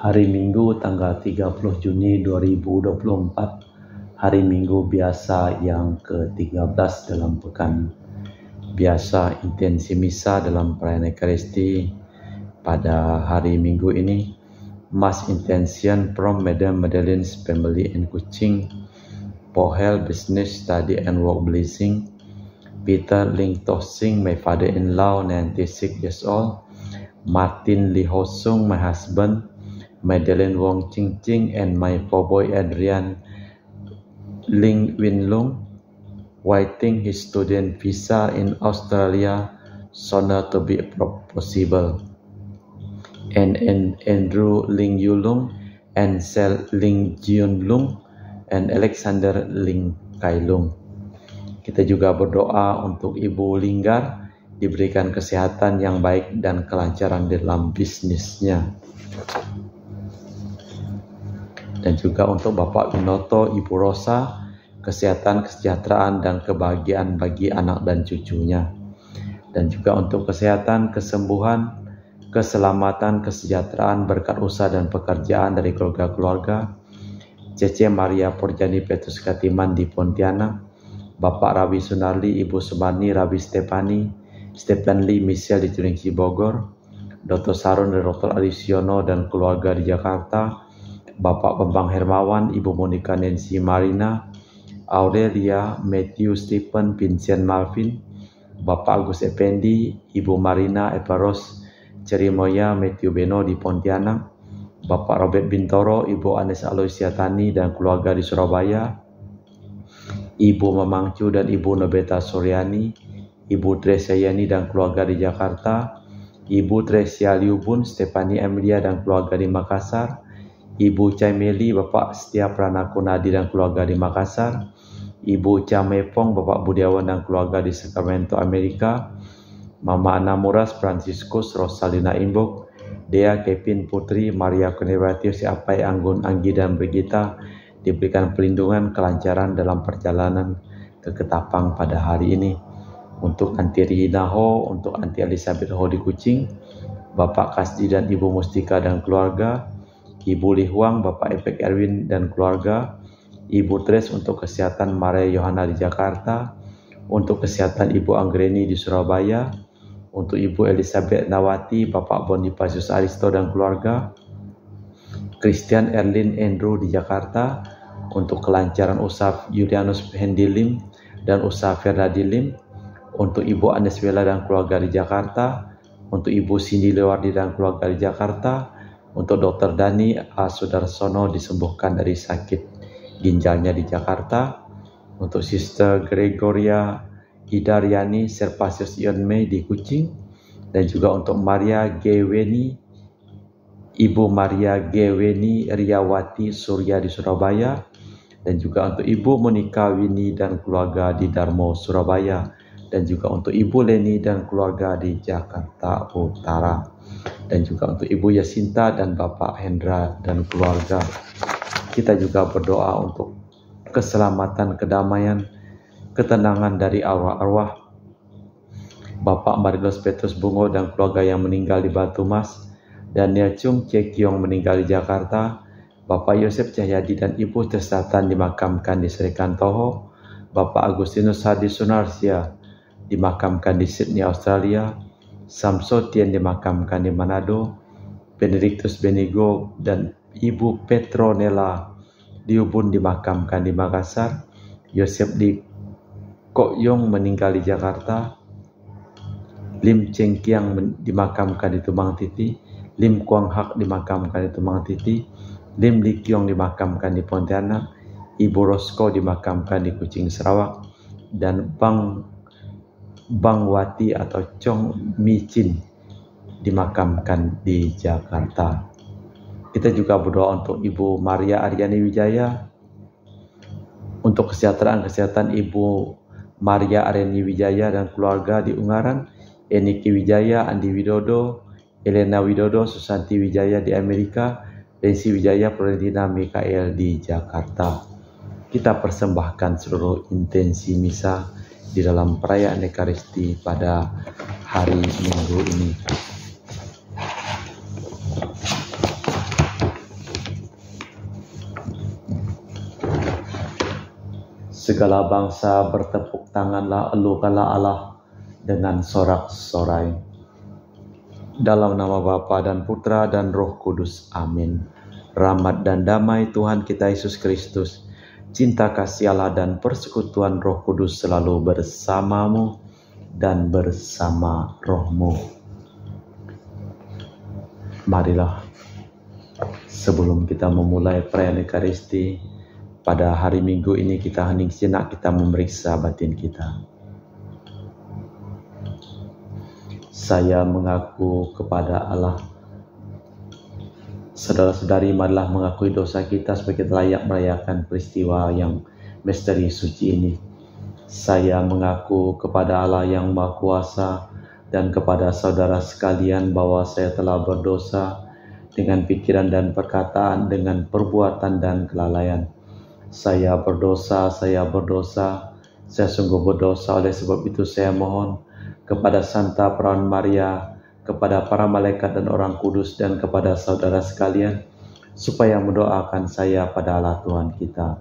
Hari Minggu tanggal 30 Juni 2024, hari Minggu biasa yang ke-13 dalam pekan biasa intensi misa dalam perayaan Ekaristi. Pada hari Minggu ini, Mass Intention from Madam Madeleine's Family in Kuching, Pohel Business Study and Work Blessing, Peter Ling Toh Sing, my father-in-law, 96 years old, Martin Lee Ho Sung, my husband, Madeleine Wong Ching Ching, and my poor boy Adrian Ling Win Lung, waiting his student visa in Australia sooner to be possible. And Andrew Ling Yu Lung, and Sel Ling Jiun Lung, and Alexander Ling Kai Lung. Kita juga berdoa untuk Ibu Linggar diberikan kesehatan yang baik dan kelancaran dalam bisnisnya. Dan juga untuk Bapak Winoto, Ibu Rosa, kesehatan, kesejahteraan, dan kebahagiaan bagi anak dan cucunya. Dan juga untuk kesehatan, kesembuhan, keselamatan, kesejahteraan, berkat usaha dan pekerjaan dari keluarga-keluarga Cece Maria Porjani Petrus Katiman di Pontianak, Bapak Rawi Sunarli, Ibu Sumarni, Rabi Stephen Lee Michelle di Cilengsi Bogor, Dr. Sarun dan Dr. Alisiono dan keluarga di Jakarta, Bapak Bambang Hermawan, Ibu Monica Nancy Marina, Aurelia, Matthew Stephen, Vincent Malvin, Bapak Agus Effendi, Ibu Marina Eparos, Cerimoya, Matthew Beno di Pontianak, Bapak Robert Bintoro, Ibu Anes Aloysia Tani dan keluarga di Surabaya, Ibu Mamangcu dan Ibu Nobeta Suryani, Ibu Tresia Yani dan keluarga di Jakarta, Ibu Tresia Liubun, Stefani Emilia dan keluarga di Makassar, Ibu Caimeli, Bapak Setia Pranakunadi dan keluarga di Makassar, Ibu Camepong, Bapak Budiawan dan keluarga di Sacramento, Amerika, Mama Ana Muras, Franciscus, Rosalina Imbok, Dea, Kevin, Putri, Maria Konewatius, Apai, Anggun, Anggi, dan Brigita diberikan perlindungan kelancaran dalam perjalanan ke Ketapang pada hari ini. Untuk Anti Rihina Ho, untuk Anti Elizabeth Ho di Kuching, Bapak Kasdi dan Ibu Mustika dan keluarga, Ibu Li Huang, Bapak Epek Erwin dan keluarga, Ibu Tres untuk kesehatan Maria Yohana di Jakarta, untuk kesehatan Ibu Anggreni di Surabaya, untuk Ibu Elizabeth Nawati, Bapak Bonifasius Aristo dan keluarga, Christian Erlin Andrew di Jakarta, untuk kelancaran usaha Julianus Hendi Lim dan usaha Fernadi Lim, untuk Ibu Anes Wela dan keluarga di Jakarta, untuk Ibu Cindy Lewardi dan keluarga di Jakarta, untuk Dr. Dani A. Sudarsono disembuhkan dari sakit ginjalnya di Jakarta, untuk Sister Gregoria Idaryani Serpasius Ion Mei di Kuching, dan juga untuk Maria G. Weni, Ibu Maria G. Weni Riyawati Surya di Surabaya, dan juga untuk Ibu Monika Wini dan keluarga di Darmo, Surabaya, dan juga untuk Ibu Leni dan keluarga di Jakarta Utara, dan juga untuk Ibu Yasinta dan Bapak Hendra dan keluarga. Kita juga berdoa untuk keselamatan, kedamaian, ketenangan dari arwah-arwah Bapak Marilos Petrus Bungo dan keluarga yang meninggal di Batu Mas, Daniel Chung Cekiong meninggal di Jakarta, Bapak Yosef Cahyadi dan Ibu Tesatan dimakamkan di Serikan Toho, Bapak Agustinus Hadi Sunarsia dimakamkan di Sydney, Australia, Samsotien dimakamkan di Manado, Benedictus Benigo dan Ibu Petronella Diubun dimakamkan di Makassar, Yosef Di Kok Yong meninggal di Jakarta, Lim Cheng Kiang dimakamkan di Tumang Titi, Lim Kuang Hak dimakamkan di Tumang Titi, Lim Li Kiong dimakamkan di Pontianak, Ibu Rosko dimakamkan di Kuching, Sarawak, dan Bang Wati atau Chong Micin dimakamkan di Jakarta. Kita juga berdoa untuk Ibu Maria Aryani Wijaya, untuk kesehatan Ibu Maria Aryani Wijaya dan keluarga di Ungaran, Eniki Wijaya, Andi Widodo, Elena Widodo, Susanti Wijaya di Amerika, Densi Wijaya, Florentina Mikael di Jakarta. Kita persembahkan seluruh intensi misa di dalam perayaan Ekaristi pada hari Minggu ini. Segala bangsa bertepuk tanganlah, elukanlah Allah dengan sorak-sorai. Dalam nama Bapa dan Putra dan Roh Kudus. Amin. Rahmat dan damai Tuhan kita Yesus Kristus, cinta kasih Allah dan persekutuan Roh Kudus selalu bersamamu dan bersama rohmu. Marilah, sebelum kita memulai perayaan Ekaristi, pada hari Minggu ini kita hening sejenak, kita memeriksa batin kita. Saya mengaku kepada Allah. Saudara-saudari, marilah mengakui dosa kita supaya kita layak merayakan peristiwa yang misteri suci ini. Saya mengaku kepada Allah yang Maha Kuasa dan kepada saudara sekalian bahwa saya telah berdosa dengan pikiran dan perkataan, dengan perbuatan dan kelalaian. Saya berdosa, saya sungguh berdosa. Oleh sebab itu saya mohon kepada Santa Perawan Maria, kepada para malaikat dan orang kudus, dan kepada saudara sekalian, supaya mendoakan saya pada Allah Tuhan kita.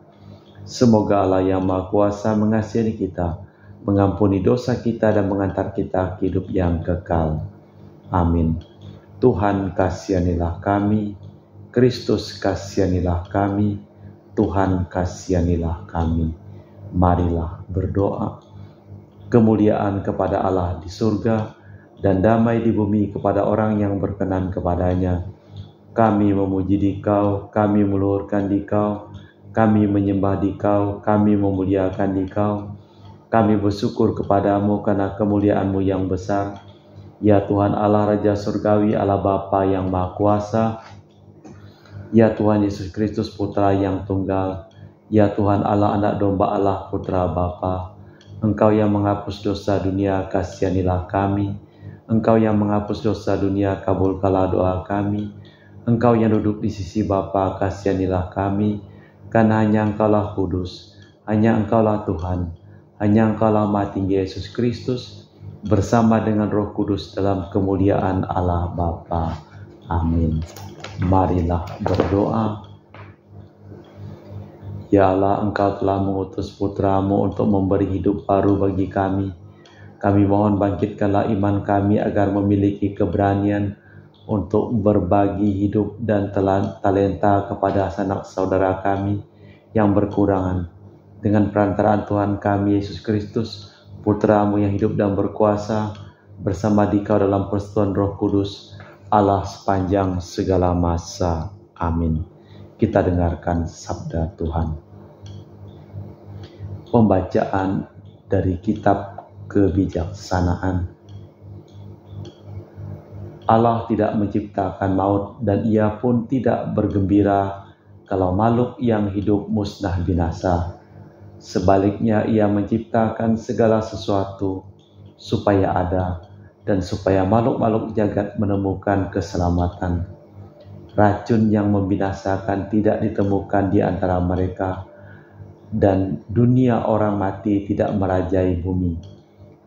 Semoga Allah yang Maha Kuasa mengasihi kita, mengampuni dosa kita, dan mengantar kita ke hidup yang kekal. Amin. Tuhan kasihanilah kami, Kristus kasihanilah kami, Tuhan kasihanilah kami. Marilah berdoa. Kemuliaan kepada Allah di surga dan damai di bumi kepada orang yang berkenan kepadanya. Kami memuji Dikau, kami meluhurkan Dikau, kami menyembah Dikau, kami memuliakan Dikau. Kami bersyukur kepadamu karena kemuliaan-Mu yang besar. Ya Tuhan Allah Raja Surgawi, Allah Bapa yang Maha Kuasa. Ya Tuhan Yesus Kristus Putra yang Tunggal. Ya Tuhan Allah Anak Domba Allah Putra Bapa. Engkau yang menghapus dosa dunia, kasihanilah kami. Engkau yang menghapus dosa dunia, kabulkanlah doa kami. Engkau yang duduk di sisi Bapa, kasihanilah kami. Karena hanya Engkaulah kudus, hanya Engkaulah Tuhan, hanya Engkaulah Maha Tinggi Yesus Kristus, bersama dengan Roh Kudus dalam kemuliaan Allah Bapa. Amin. Marilah berdoa. Ya Allah, Engkau telah mengutus Putra-Mu untuk memberi hidup baru bagi kami. Kami mohon bangkitkanlah iman kami agar memiliki keberanian untuk berbagi hidup dan talenta kepada sanak saudara kami yang berkurangan. Dengan perantaraan Tuhan kami Yesus Kristus, Putra-Mu yang hidup dan berkuasa, bersama Dikau dalam persekutuan Roh Kudus, Allah sepanjang segala masa. Amin. Kita dengarkan sabda Tuhan. Pembacaan dari kitab Kebijaksanaan. Allah tidak menciptakan maut dan Ia pun tidak bergembira kalau makhluk yang hidup musnah binasa. Sebaliknya Ia menciptakan segala sesuatu supaya ada dan supaya makhluk-makhluk jagat menemukan keselamatan. Racun yang membinasakan tidak ditemukan di antara mereka, dan dunia orang mati tidak merajai bumi.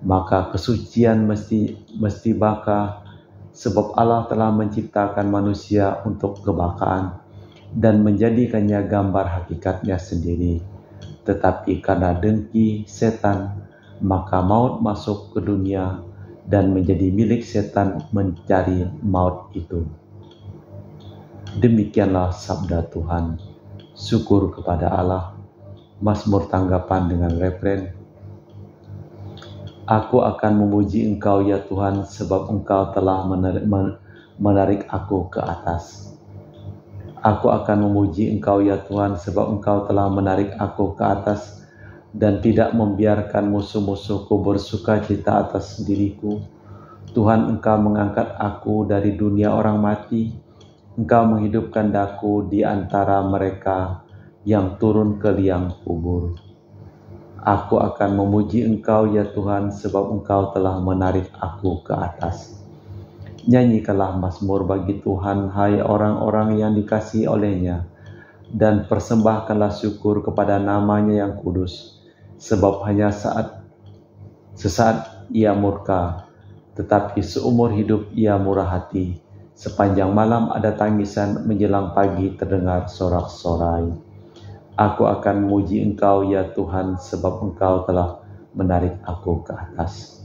Maka kesucian mesti baka, sebab Allah telah menciptakan manusia untuk kebakaan dan menjadikannya gambar hakikatnya sendiri. Tetapi karena dengki setan, maka maut masuk ke dunia dan menjadi milik setan mencari maut itu. Demikianlah sabda Tuhan. Syukur kepada Allah. Mazmur tanggapan dengan refren. Aku akan memuji Engkau ya Tuhan, sebab Engkau telah menarik aku ke atas. Aku akan memuji Engkau ya Tuhan, sebab Engkau telah menarik aku ke atas dan tidak membiarkan musuh-musuhku bersuka cita atas diriku. Tuhan, Engkau mengangkat aku dari dunia orang mati. Engkau menghidupkan daku di antara mereka yang turun ke liang kubur. Aku akan memuji Engkau ya Tuhan, sebab Engkau telah menarik aku ke atas. Nyanyikanlah mazmur bagi Tuhan, hai orang-orang yang dikasihi oleh-Nya, dan persembahkanlah syukur kepada nama-Nya yang kudus, sebab hanya sesaat Ia murka, tetapi seumur hidup Ia murah hati. Sepanjang malam ada tangisan, menjelang pagi terdengar sorak-sorai. Aku akan memuji Engkau ya Tuhan, sebab Engkau telah menarik aku ke atas.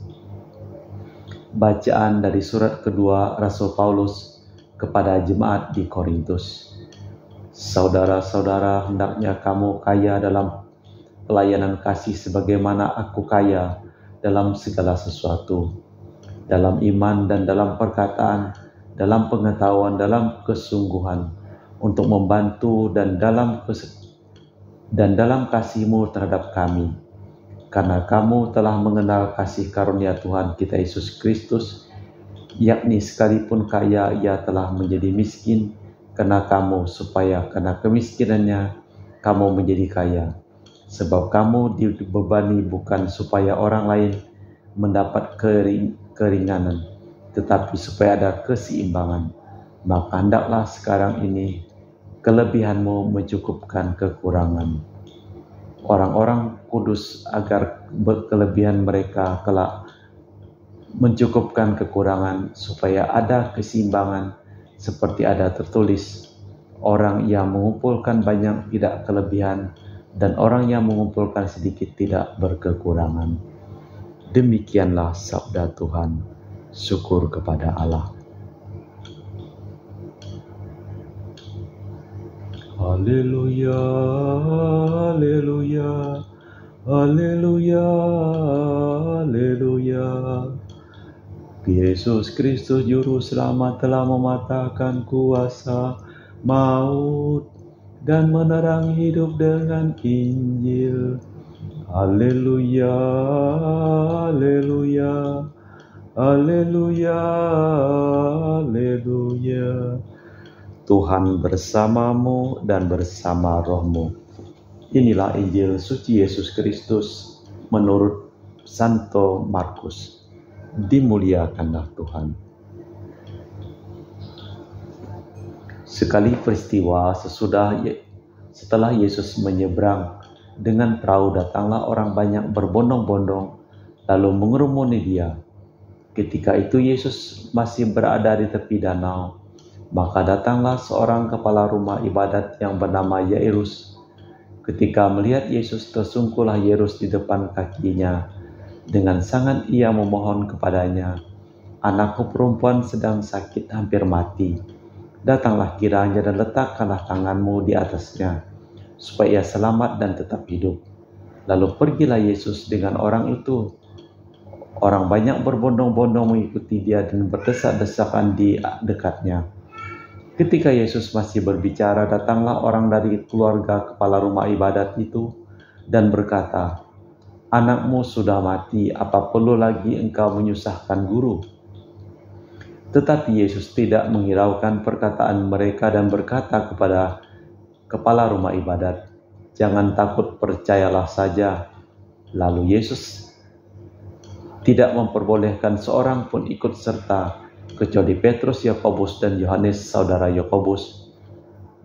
Bacaan dari surat kedua Rasul Paulus kepada jemaat di Korintus. Saudara-saudara, hendaknya kamu kaya dalam pelayanan kasih sebagaimana aku kaya dalam segala sesuatu, dalam iman dan dalam perkataan, dalam pengetahuan, dalam kesungguhan, untuk membantu dan dalam kasih-Mu terhadap kami. Karena kamu telah mengenal kasih karunia Tuhan kita Yesus Kristus, yakni sekalipun kaya, Ia telah menjadi miskin karena kamu, supaya karena kemiskinannya kamu menjadi kaya. Sebab kamu dibebani bukan supaya orang lain mendapat keringanan, tetapi supaya ada keseimbangan. Maka hendaklah sekarang ini kelebihanmu mencukupkan kekurangan orang-orang kudus, agar kelebihan mereka kelak mencukupkan kekurangan, supaya ada keseimbangan, seperti ada tertulis, orang yang mengumpulkan banyak tidak kelebihan, dan orang yang mengumpulkan sedikit tidak berkekurangan. Demikianlah sabda Tuhan. Syukur kepada Allah. Haleluya, haleluya, haleluya, haleluya. Yesus Kristus Juru Selamat telah mematahkan kuasa maut dan menerangi hidup dengan Injil. Haleluya, haleluya, haleluya, haleluya. Tuhan bersamamu dan bersama rohmu. Inilah Injil suci Yesus Kristus menurut Santo Markus. Dimuliakanlah Tuhan. Sekali peristiwa setelah Yesus menyeberang dengan perahu, datanglah orang banyak berbondong-bondong lalu mengerumuni Dia. Ketika itu Yesus masih berada di tepi danau, maka datanglah seorang kepala rumah ibadat yang bernama Yairus. Ketika melihat Yesus, tersungkurlah Yairus di depan kakinya. Dengan sangat ia memohon kepadanya, "Anakku perempuan sedang sakit hampir mati. Datanglah kiranya dan letakkanlah tanganmu di atasnya, supaya ia selamat dan tetap hidup." Lalu pergilah Yesus dengan orang itu. Orang banyak berbondong-bondong mengikuti Dia dan berdesak-desakan di dekatnya. Ketika Yesus masih berbicara, datanglah orang dari keluarga kepala rumah ibadat itu dan berkata, "Anakmu sudah mati, apa perlu lagi engkau menyusahkan guru?" Tetapi Yesus tidak menghiraukan perkataan mereka dan berkata kepada kepala rumah ibadat, "Jangan takut, percayalah saja." Lalu Yesus tidak memperbolehkan seorang pun ikut serta, kecuali Petrus, Yakobus, dan Yohanes saudara Yakobus.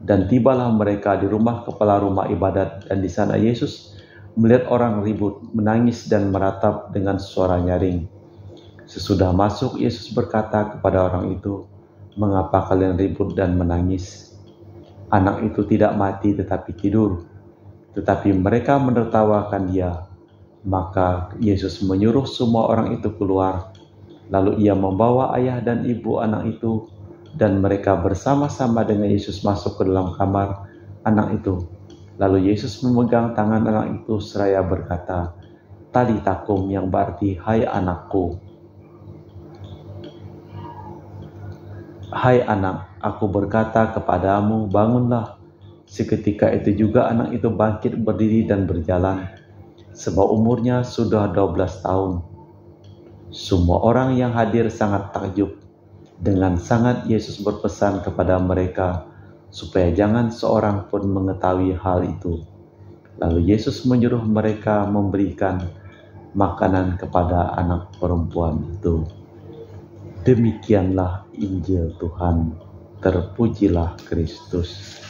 Dan tibalah mereka di rumah kepala rumah ibadat, dan di sana Yesus melihat orang ribut, menangis dan meratap dengan suara nyaring. Sesudah masuk, Yesus berkata kepada orang itu, "Mengapa kalian ribut dan menangis? Anak itu tidak mati tetapi tidur." Tetapi mereka menertawakan Dia. Maka Yesus menyuruh semua orang itu keluar. Lalu Ia membawa ayah dan ibu anak itu, dan mereka bersama-sama dengan Yesus masuk ke dalam kamar anak itu. Lalu Yesus memegang tangan anak itu seraya berkata, "Talita kum," yang berarti, "Hai anakku." "Hai anak, aku berkata kepadamu, bangunlah." Seketika itu juga anak itu bangkit berdiri dan berjalan, sebab umurnya sudah 12 tahun. Semua orang yang hadir sangat takjub. Dengan sangat Yesus berpesan kepada mereka, supaya jangan seorang pun mengetahui hal itu. Lalu Yesus menyuruh mereka memberikan makanan kepada anak perempuan itu. Demikianlah Injil Tuhan. Terpujilah Kristus.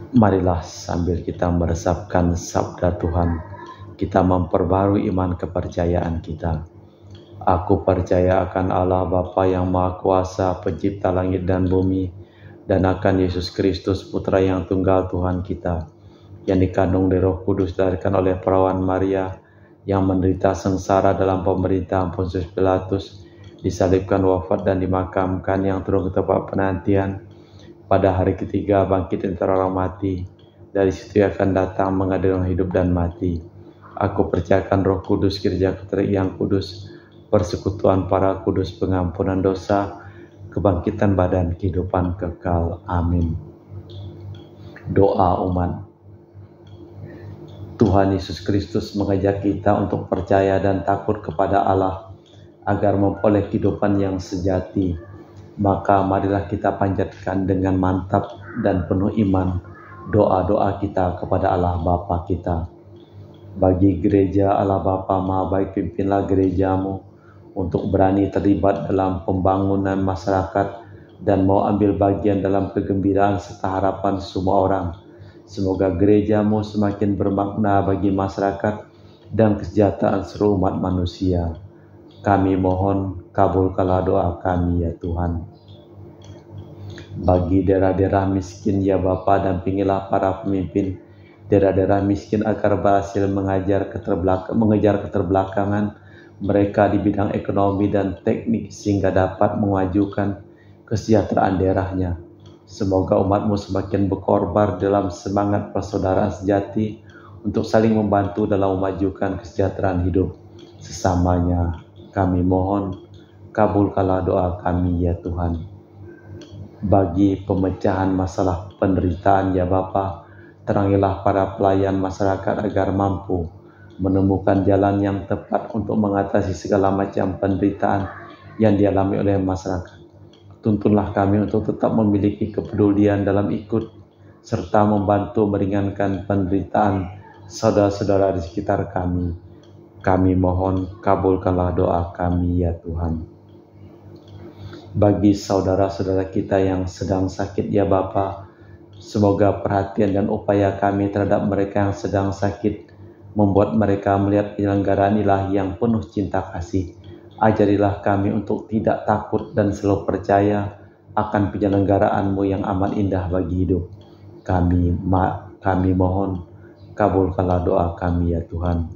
Marilah sambil kita meresapkan sabda Tuhan, kita memperbarui iman kepercayaan kita. Aku percaya akan Allah Bapa yang Maha Kuasa, pencipta langit dan bumi, dan akan Yesus Kristus, Putra yang tunggal Tuhan kita, yang dikandung dari Roh Kudus, dilahirkan oleh perawan Maria, yang menderita sengsara dalam pemerintahan Pontius Pilatus, disalibkan, wafat, dan dimakamkan, yang turun ke tempat penantian, pada hari ketiga bangkit antara orang mati, dari situ akan datang mengadili orang hidup dan mati. Aku percayakan Roh Kudus, Gereja Katolik yang kudus, persekutuan para kudus, pengampunan dosa, kebangkitan badan, kehidupan kekal. Amin. Doa umat. Tuhan Yesus Kristus mengajak kita untuk percaya dan takut kepada Allah agar memperoleh kehidupan yang sejati. Maka marilah kita panjatkan dengan mantap dan penuh iman doa-doa kita kepada Allah Bapa kita. Bagi gereja Allah Bapa Maha Baik, pimpinlah gerejamu untuk berani terlibat dalam pembangunan masyarakat dan mau ambil bagian dalam kegembiraan serta harapan semua orang. Semoga gerejamu semakin bermakna bagi masyarakat dan kesejahteraan seluruh umat manusia. Kami mohon, kabulkanlah doa kami ya Tuhan. Bagi daerah-daerah miskin ya Bapa, dampingilah para pemimpin daerah-daerah miskin agar berhasil mengejar keterbelakangan mereka di bidang ekonomi dan teknik sehingga dapat memajukan kesejahteraan daerahnya. Semoga umatmu semakin berkorban dalam semangat persaudaraan sejati untuk saling membantu dalam memajukan kesejahteraan hidup sesamanya. Kami mohon, kabulkanlah doa kami ya Tuhan. Bagi pemecahan masalah penderitaan ya Bapa, terangilah para pelayan masyarakat agar mampu menemukan jalan yang tepat untuk mengatasi segala macam penderitaan yang dialami oleh masyarakat. Tuntunlah kami untuk tetap memiliki kepedulian dalam ikut serta membantu meringankan penderitaan saudara-saudara di sekitar kami. Kami mohon, kabulkanlah doa kami ya Tuhan. Bagi saudara-saudara kita yang sedang sakit ya Bapa, semoga perhatian dan upaya kami terhadap mereka yang sedang sakit membuat mereka melihat penyelenggaraan ilahi yang penuh cinta kasih. Ajarilah kami untuk tidak takut dan selalu percaya akan penyelenggaraanmu yang amat indah bagi hidup. Kami mohon, kabulkanlah doa kami ya Tuhan.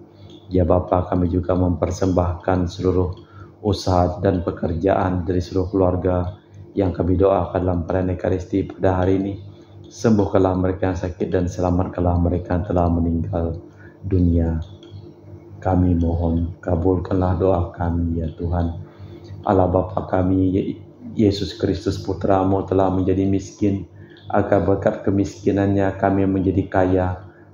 Ya Bapa, kami juga mempersembahkan seluruh usaha dan pekerjaan dari seluruh keluarga yang kami doakan dalam perayaan Ekaristi pada hari ini. Sembuhkanlah mereka yang sakit dan selamatkanlah mereka yang telah meninggal dunia. Kami mohon, kabulkanlah doa kami ya Tuhan. Allah Bapa kami, Yesus Kristus Putramu telah menjadi miskin, agar berkat kemiskinannya kami menjadi kaya.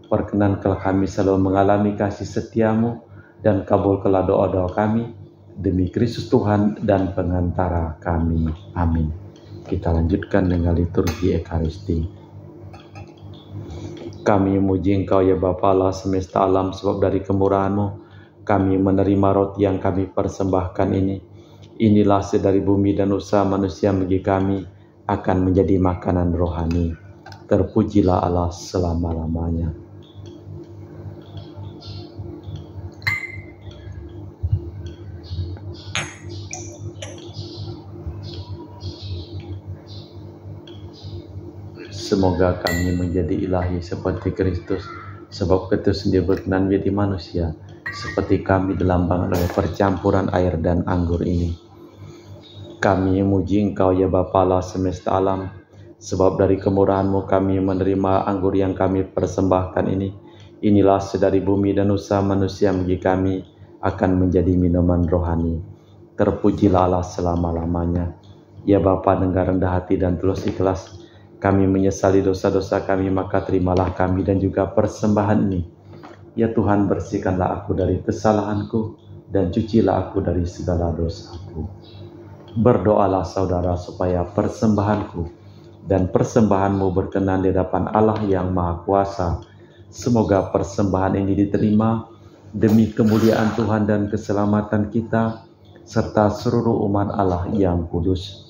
Perkenankanlah kami selalu mengalami kasih setiamu, dan kabulkanlah doa-doa kami, demi Kristus Tuhan dan pengantara kami. Amin. Kita lanjutkan dengan liturgi Ekaristi. Kami memuji Engkau ya Bapa Allah semesta alam, sebab dari kemurahan-Mu kami menerima roti yang kami persembahkan ini. Inilah sedari bumi dan usaha manusia bagi kami akan menjadi makanan rohani. Terpujilah Allah selama-lamanya. Semoga kami menjadi ilahi seperti Kristus, sebab Kristus sendiri berkenan menjadi manusia, seperti kami dilambangkan oleh percampuran air dan anggur ini. Kami memuji Engkau ya Bapa Allah semesta alam, sebab dari kemurahan-Mu kami menerima anggur yang kami persembahkan ini. Inilah sedari bumi dan usaha manusia bagi kami akan menjadi minuman rohani. Terpujilah Allah selama-lamanya. Ya Bapa, dengan rendah hati dan tulus ikhlas kami menyesali dosa-dosa kami, maka terimalah kami dan juga persembahan ini. Ya Tuhan, bersihkanlah aku dari kesalahanku dan cucilah aku dari segala dosaku. Berdoalah saudara supaya persembahanku dan persembahanmu berkenan di hadapan Allah yang Maha Kuasa. Semoga persembahan ini diterima demi kemuliaan Tuhan dan keselamatan kita serta seluruh umat Allah yang kudus.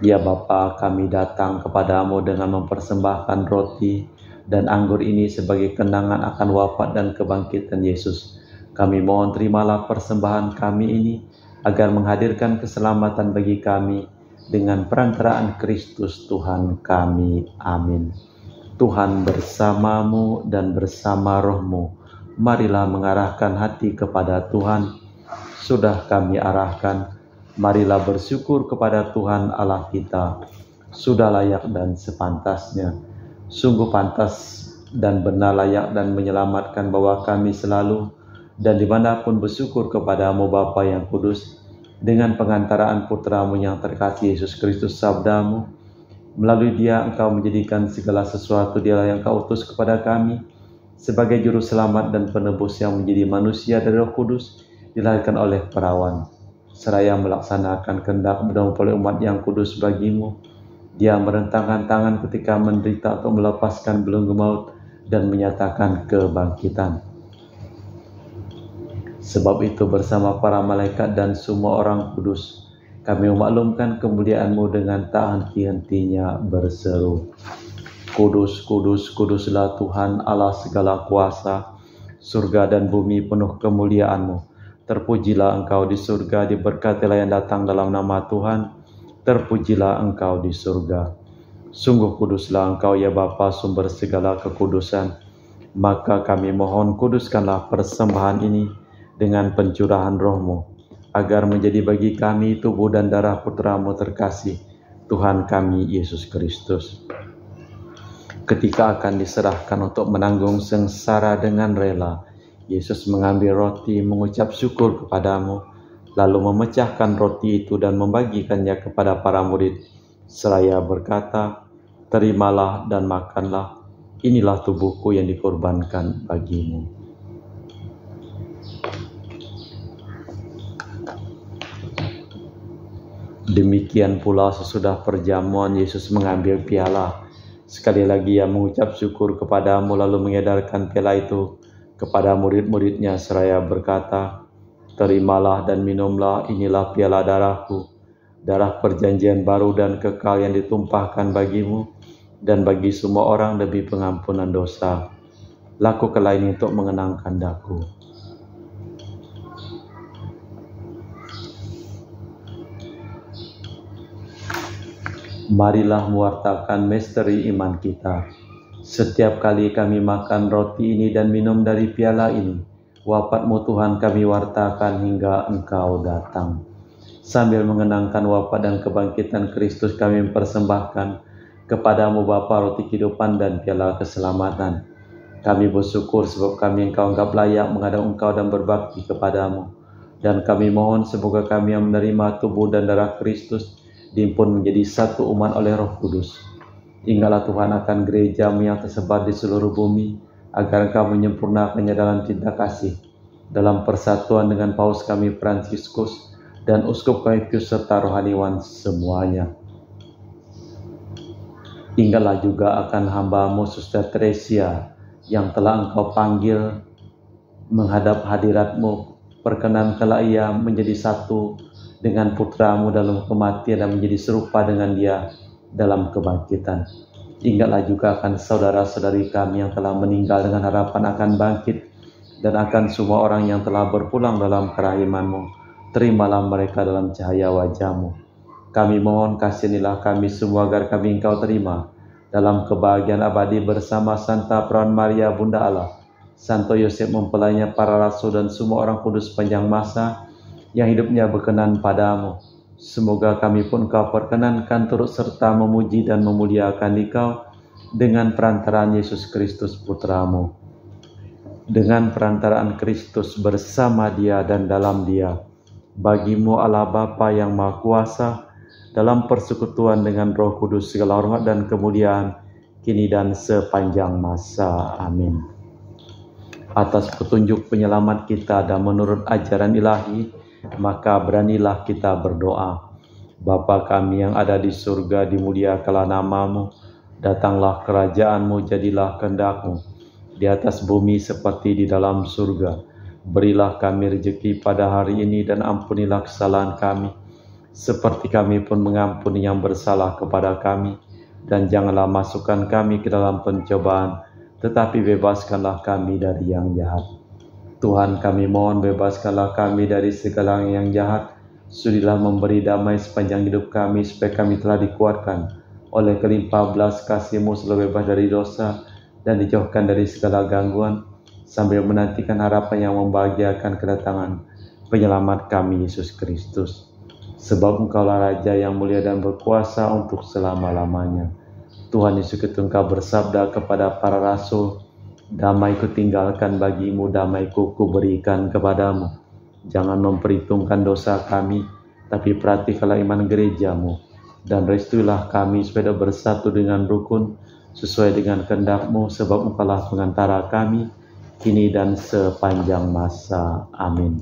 Ya Bapa, kami datang kepadamu dengan mempersembahkan roti dan anggur ini sebagai kenangan akan wafat dan kebangkitan Yesus. Kami mohon terimalah persembahan kami ini agar menghadirkan keselamatan bagi kami dengan perantaraan Kristus Tuhan kami. Amin. Tuhan bersamamu dan bersama rohmu. Marilah mengarahkan hati kepada Tuhan. Sudah kami arahkan, marilah bersyukur kepada Tuhan Allah kita. Sudah layak dan sepantasnya. Sungguh pantas dan benar, layak dan menyelamatkan bahwa kami selalu dan dimanapun bersyukur kepadamu Bapa yang kudus, dengan pengantaraan putramu yang terkasih Yesus Kristus, sabdamu. Melalui dia engkau menjadikan segala sesuatu, dialah yang kau utus kepada kami sebagai juru selamat dan penebus yang menjadi manusia dari Roh Kudus, dilahirkan oleh perawan, seraya melaksanakan kehendak oleh umat yang kudus bagimu. Dia merentangkan tangan ketika menderita untuk melepaskan belenggu maut dan menyatakan kebangkitan. Sebab itu bersama para malaikat dan semua orang kudus, kami memaklumkan kemuliaan-Mu dengan tak henti-hentinya berseru, Kudus, kudus, kuduslah Tuhan Allah segala kuasa, surga dan bumi penuh kemuliaan-Mu. Terpujilah Engkau di surga, diberkatilah yang datang dalam nama Tuhan, terpujilah Engkau di surga. Sungguh kuduslah Engkau ya Bapa, sumber segala kekudusan. Maka kami mohon, kuduskanlah persembahan ini dengan pencurahan roh-Mu, agar menjadi bagi kami tubuh dan darah Putra-Mu terkasih, Tuhan kami Yesus Kristus. Ketika akan diserahkan untuk menanggung sengsara dengan rela, Yesus mengambil roti, mengucap syukur kepadamu, lalu memecahkan roti itu dan membagikannya kepada para murid, seraya berkata, terimalah dan makanlah, inilah tubuhku yang dikorbankan bagimu. Demikian pula sesudah perjamuan Yesus mengambil piala. Sekali lagi ia mengucap syukur kepadamu, lalu mengedarkan piala itu kepada murid-muridnya seraya berkata, terimalah dan minumlah, inilah piala darahku, darah perjanjian baru dan kekal yang ditumpahkan bagimu dan bagi semua orang demi pengampunan dosa. Lakukanlah ini untuk mengenangkan daku. Marilah mewartakan misteri iman kita. Setiap kali kami makan roti ini dan minum dari piala ini, wafat-Mu Tuhan kami wartakan hingga Engkau datang. Sambil mengenangkan wafat dan kebangkitan Kristus, kami mempersembahkan kepadamu Bapa roti kehidupan dan piala keselamatan. Kami bersyukur sebab kami Engkau anggap layak menghadap Engkau dan berbakti kepadamu. Dan kami mohon semoga kami yang menerima tubuh dan darah Kristus dihimpun menjadi satu umat oleh Roh Kudus. Ingatlah Tuhan akan gereja-Mu yang tersebar di seluruh bumi, agar Engkau menyempurnakannya dalam cinta kasih, dalam persatuan dengan Paus kami Fransiskus dan Uskup kami Pius serta rohaniwan semuanya. Ingatlah juga akan hamba-Mu Suster Teresia yang telah Engkau panggil menghadap hadirat-Mu. Perkenankanlah ia menjadi satu dengan Putra-Mu dalam kematian dan menjadi serupa dengan Dia dalam kebangkitan. Ingatlah juga akan saudara-saudari kami yang telah meninggal dengan harapan akan bangkit, dan akan semua orang yang telah berpulang dalam kerahiman-Mu. Terimalah mereka dalam cahaya wajah-Mu. Kami mohon kasihanilah kami semua agar kami Engkau terima dalam kebahagiaan abadi bersama Santa Perawan Maria Bunda Allah, Santo Yosef mempelainya, para rasul dan semua orang kudus panjang masa yang hidupnya berkenan padamu. Semoga kami pun Kau perkenankan turut serta memuji dan memuliakan Dikau dengan perantaraan Yesus Kristus Putra-Mu. Dengan perantaraan Kristus bersama Dia dan dalam Dia, bagi-Mu Allah Bapa yang Maha Kuasa, dalam persekutuan dengan Roh Kudus segala hormat dan kemuliaan kini dan sepanjang masa. Amin. Atas petunjuk penyelamat kita dan menurut ajaran ilahi, maka beranilah kita berdoa. Bapa kami yang ada di surga, dimuliakanlah nama-Mu, datanglah kerajaan-Mu, jadilah kehendak-Mu di atas bumi seperti di dalam surga. Berilah kami rezeki pada hari ini dan ampunilah kesalahan kami, seperti kami pun mengampuni yang bersalah kepada kami. Dan janganlah masukkan kami ke dalam pencobaan, tetapi bebaskanlah kami dari yang jahat. Tuhan, kami mohon bebaskanlah kami dari segala yang jahat. Sudilah memberi damai sepanjang hidup kami, supaya kami telah dikuatkan oleh kelimpah belas kasih-Mu, selalu bebas dari dosa dan dijauhkan dari segala gangguan, sambil menantikan harapan yang membahagiakan kedatangan penyelamat kami, Yesus Kristus. Sebab Engkaulah Raja yang mulia dan berkuasa untuk selama-lamanya. Tuhan Yesus, Engkau bersabda kepada para rasul, damai ku tinggalkan bagimu, damai ku berikan kepadamu. Jangan memperhitungkan dosa kami, tapi perhatikanlah iman gerejamu, dan restuilah kami supaya bersatu dengan rukun, sesuai dengan kehendak-Mu, sebab Engkaulah pengantara kami, kini dan sepanjang masa. Amin.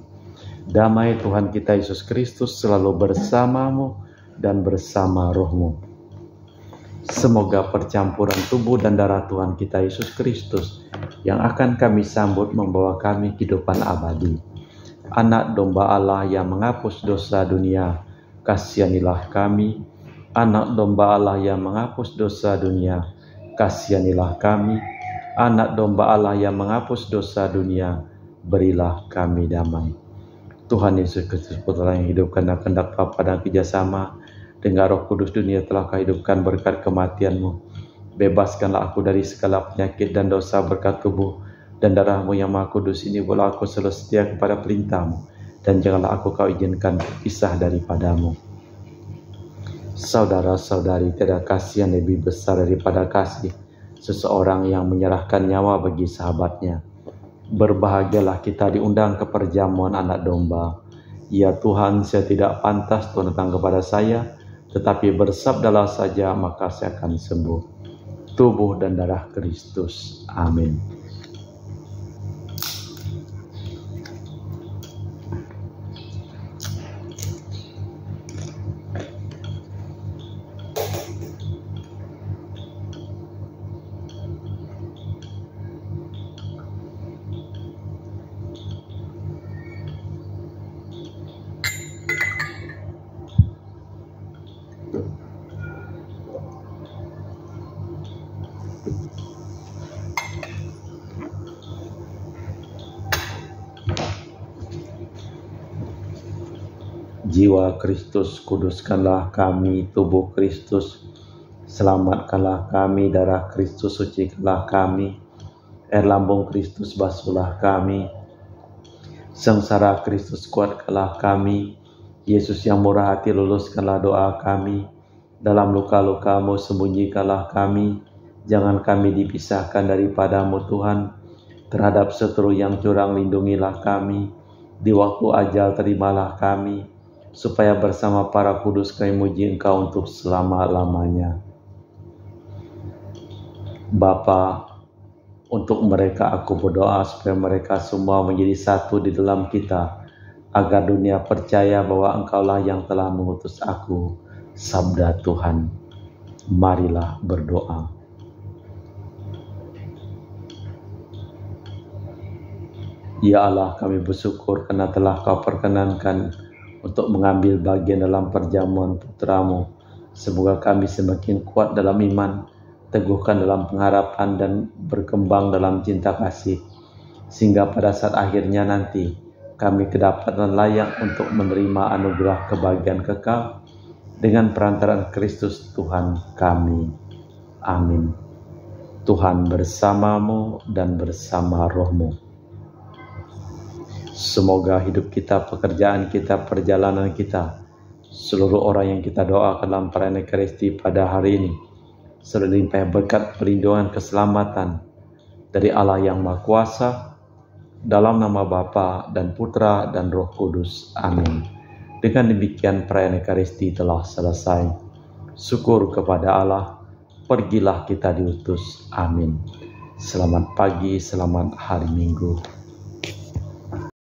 Damai Tuhan kita Yesus Kristus selalu bersamamu dan bersama rohmu. Semoga percampuran tubuh dan darah Tuhan kita Yesus Kristus yang akan kami sambut membawa kami kehidupan abadi. Anak domba Allah yang menghapus dosa dunia, kasihanilah kami. Anak domba Allah yang menghapus dosa dunia, kasihanilah kami. Anak domba Allah yang menghapus dosa dunia, berilah kami damai. Tuhan Yesus Kristus, Putra yang hidupkan dan kehendak Bapa dan kerjasama dengan Roh Kudus, dunia telah Kau hidupkan berkat kematian-Mu. Bebaskanlah aku dari segala penyakit dan dosa berkat tubuh dan darah-Mu yang Maha Kudus ini. Boleh aku selalu setia kepada perintah-Mu, dan janganlah aku Kau izinkan pisah daripada-Mu. Saudara-saudari, tiada kasih yang lebih besar daripada kasih seseorang yang menyerahkan nyawa bagi sahabatnya. Berbahagialah kita diundang ke perjamuan anak domba. Ya Tuhan, saya tidak pantas Tuhan datang kepada saya, tetapi bersabdalah saja maka saya akan sembuh. Tubuh dan darah Kristus. Amin. Jiwa Kristus, kuduskanlah kami. Tubuh Kristus, selamatkanlah kami. Darah Kristus, sucikanlah kami. Air lambung Kristus, basuhlah kami. Sengsara Kristus, kuatkanlah kami. Yesus yang murah hati, luluskanlah doa kami. Dalam luka-luka-Mu, sembunyikanlah kami. Jangan kami dipisahkan daripada-Mu Tuhan. Terhadap seteru yang curang, lindungilah kami. Di waktu ajal, terimalah kami, supaya bersama para kudus kami muji Engkau untuk selama-lamanya. Bapa, untuk mereka aku berdoa supaya mereka semua menjadi satu di dalam kita, agar dunia percaya bahwa Engkaulah yang telah mengutus aku. Sabda Tuhan. Marilah berdoa. Ya Allah, kami bersyukur karena telah Kau perkenankan untuk mengambil bagian dalam perjamuan Putra-Mu. Semoga kami semakin kuat dalam iman, teguhkan dalam pengharapan, dan berkembang dalam cinta kasih, sehingga pada saat akhirnya nanti kami kedapatan layak untuk menerima anugerah kebahagiaan kekal dengan perantaraan Kristus Tuhan kami. Amin. Tuhan bersamamu dan bersama rohmu. Semoga hidup kita, pekerjaan kita, perjalanan kita, seluruh orang yang kita doakan dalam perayaan Ekaristi pada hari ini, selalu dilimpahi berkat perlindungan keselamatan dari Allah yang Maha Kuasa, dalam nama Bapa dan Putra dan Roh Kudus. Amin. Dengan demikian perayaan Ekaristi telah selesai. Syukur kepada Allah, pergilah kita diutus. Amin. Selamat pagi, selamat hari Minggu.